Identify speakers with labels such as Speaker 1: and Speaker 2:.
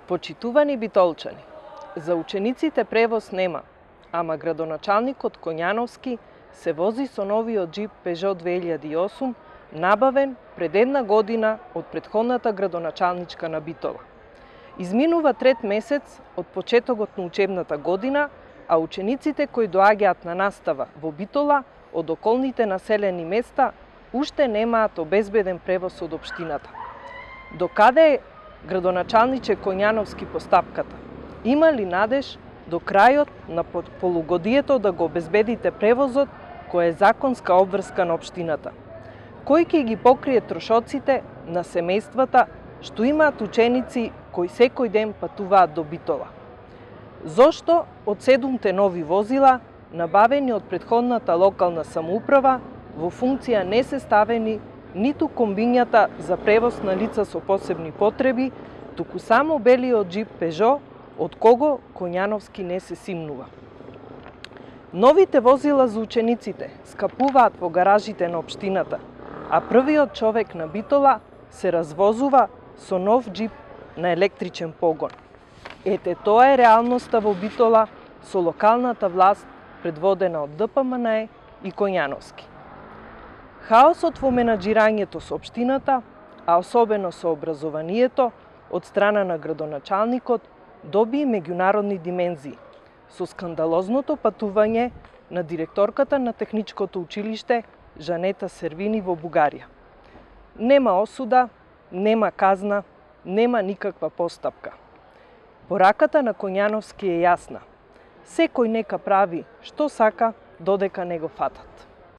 Speaker 1: Почитувани битолчани, за учениците превоз нема, ама градоначалникот Коњановски се вози со новиот джип Peugeot 2008, набавен пред една година од претходната градоначалничка на Битола. Изминува трет месец од почетокот на учебната година, а учениците кои доаѓаат на настава во Битола од околните населени места уште немаат обезбеден превоз од општината. До каде е градоначалниче Коњановски постапката? Има ли надеж до крајот на полугодието да го обезбедите превозот кој е законска обврска на општината? Кој ќе ги покрие трошоците на семејствата што имаат ученици кои секој ден патуваат до Битола? Зошто од 7 нови возила, набавени од претходната локална самоуправа, во функција не се ставени ниту комбињата за превоз на лица со посебни потреби, туку само белиот джип Peugeot, од кого Коњановски не се симнува? Новите возила за учениците скапуваат во гаражите на општината, а првиот човек на Битола се развозува со нов джип на електричен погон. Ете, тоа е реалноста во Битола со локалната власт предводена од ДПМНЕ и Коњановски. Хаосот во менаџирањето со општината, а особено со образованието, од страна на градоначалникот, доби меѓународни димензии, со скандалозното патување на директорката на Техничкото училиште Жанета Сервини во Бугарија. Нема осуда, нема казна, нема никаква постапка. Пораката на Коњановски е јасна. Секој нека прави што сака, додека не го фатат.